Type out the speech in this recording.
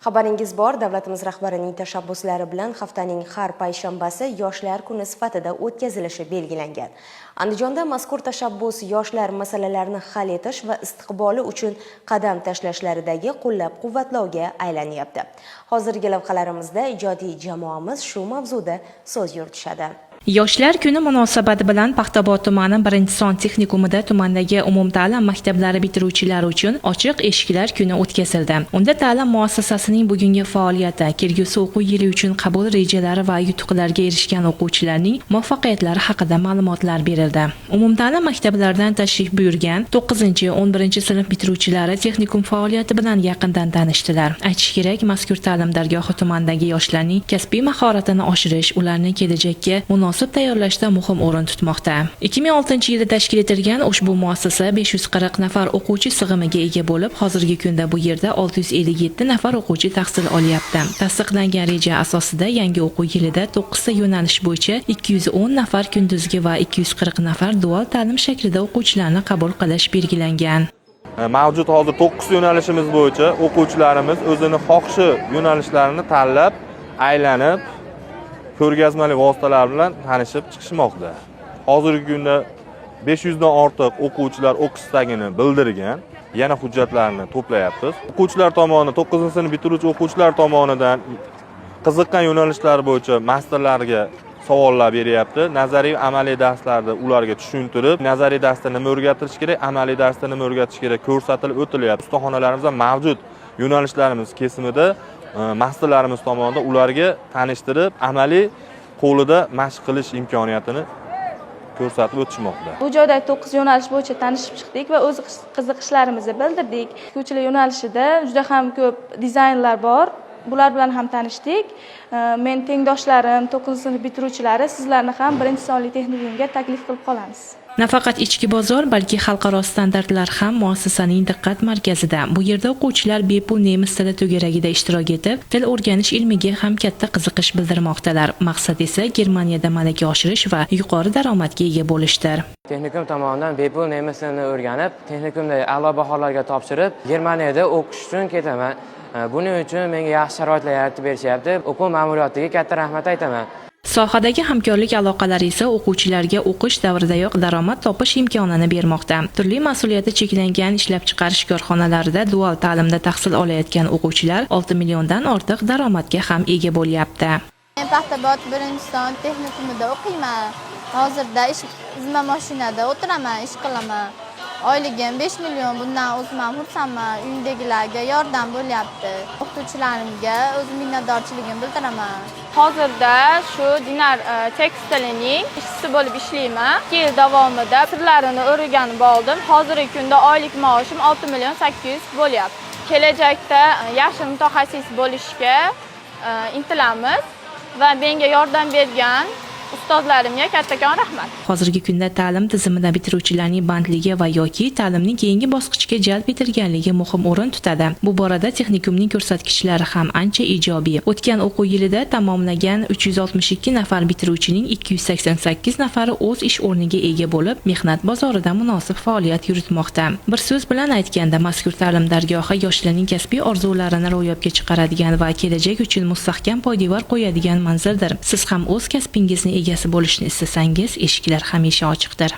Xabaringiz bor, davlatimiz rahbarining tashabbuslari bilan haftaning har payshanbasi Yoshlar kuni sifatida o'tkazilishi belgilangan. Andijonda mazkur tashabbus yoshlar masalalarini hal etish va istiqboli uchun qadam tashlashlaridagi qo'llab-quvvatlovga aylanyapti. Hozirgi lavhalarimizda ijodiy jamoamiz shu mavzuda so'z yuritishadi. Yoshlar kuni munosabati bilan Paxtabod tumani 1-son texnikumida tumandagi umumta'lim maktablari bitiruvchilari uchun ochiq eshiklar kuni o'tkazildi. Unda ta'lim muassasasining bugungi faoliyati, kelgusi o'quv yili uchun qabul rejalari va yutuqlarga erishgan o'quvchilarning muvaffaqiyatlari haqida ma'lumotlar berildi. Umumta'lim maktablaridan tashrif buyurgan 9-11 sinf bitiruvchilari texnikum faoliyati bilan yaqindan tanishdilar. Aytish kerak, mazkur ta'lim dargohi tumandagi yoshlarning kasbiy mahoratini oshirish, ularni kelajakka munosib tayyorlashda muhim o'rin tutmoqda. 2006-yilda tashkil etilgan ushbu muassasa 540 nafar o'quvchi sig'imiga ega bo'lib, hozirgi kunda bu yerda 657 nafar o'quvchi tahsil olyapti. Tasdiqlangan reja asosida yangi o'quv yilida 9 ta yo'nalish bo'yicha 210 nafar kunduzgi va 240 nafar dual ta'lim shaklida o'quvchilarni qabul qilish belgilangan. Mavjud hozir 9 yo'nalishimiz bo'yicha o'quvchilarimiz o'zini xohishi yo'nalishlarini tanlab, aylanib ko'rgazmali vositalar bilan tanishib chiqishmoqda. Hozirgi kunda 500 dan ortiq o'quvchilar o'qish istagini bildirgan, yana hujjatlarni to'playapmiz. O'quvchilar tomonidan 9-sinf bitiruvchi o'quvchilar tomonidan qiziqqan yo'nalishlar bo'yicha masterlarga savollar beryapti. Nazariy amaliy darslarda ularga tushuntirib, nazariy darsda nima o'rgatilish kerak, amaliy darsda nima o'rgatish kerak ko'rsatilib o'tilyapti. Ustaxonalarimizda mavjud yo'nalishlarimiz kesimida masterlarimiz tomonidan ularga tanishtirib, amaliy qo'lida mashq qilish imkoniyatini ko'rsatib o'tishmoqda. Bu joyda 9 yo'nalish bo'yicha tanishib chiqdik va o'z qiziqishlarimizni bildirdik. O'quvchilar yo'nalishida juda ham ko'p dizaynlar bor. Bular bilan ham tanishdik. Men tengdoshlarim, 9-sinf bitiruvchilari sizlarni ham 1-sonli texnikumga taklif qilib qolamiz. Nafaqat ichki bozor, balki xalqaro standartlar ham muassasaning diqqat markazida. Bu yerda o'quvchilar bepul nemis tili to'garagida ishtirok etib, til o'rganish ilmiga ham katta qiziqish bildirmoqdalar. Maqsad esa Germaniyada malaka oshirish va yuqori daromadga ega bo'lishdir. Texnikum tomonidan bepul nemis tilini o'rganib, texnikumda a'lo baholarga topshirib, Germaniyada o'qish uchun ketaman. Buning uchun menga yaxshi sharoitlar yaratib berishyapti. O'quv ma'muriyatiga katta rahmat aytaman. Sohadagi hamkorlik aloqalari esa o'quvchilarga o'qish davridayoq daromad topish imkonini bermoqda. Turli mas'uliyati cheklangan ishlab chiqarish korxonalarida dual ta'limda tahsil olayotgan o'quvchilar 6 milliondan ortiq daromadga ham ega bo'lyapti. Men Paxtabod 1-son texnikumida o'qiyman. Hozirda izma mashinada o'tiraman, ish qilaman. Oyligim 5 million, bundan o'zim ham xursandman. Uyimdagilarga yordam bo'lyapti. O'qituvchilarimga o'z minnatdorchiligimni bildiraman. Hozirda shu Dinar tekstilining ishchisi bo'lib ishlayman. 2 yil davomida sirlarini o'rganib oldim. Hozirgi kunda oylik maoshim 6 million 800 bo'lyapti. Kelajakda yaxshi mutaxassis bo'lishga intilamiz va menga yordam bergan ustozlarimga kattakon rahmat. Hozirgi kunda ta'lim tizimida bitiruvchilarning bandligi va yoki ta'limning keyingi bosqichga jalb etilganligi muhim o'rin tutadi. Bu borada texnikumning ko'rsatkichlari ham ancha ijobiy. O'tgan o'quv yilida tamomlagan 362 nafar bitiruvchining 288 nafari o'z ish o'rniga ega bo'lib, mehnat bozorida munosib faoliyat yuritmoqda. Bir so'z bilan aytganda, mazkur ta'lim dargohi yoshlarning kasbiy orzularini ro'yobga chiqaradigan va kelajak uchun mustahkam poydevor qo'yadigan manzildir. Siz ham o'z kasbingizni egasi bo'lishni istasangiz, eshiklar hamisha ochiqdir.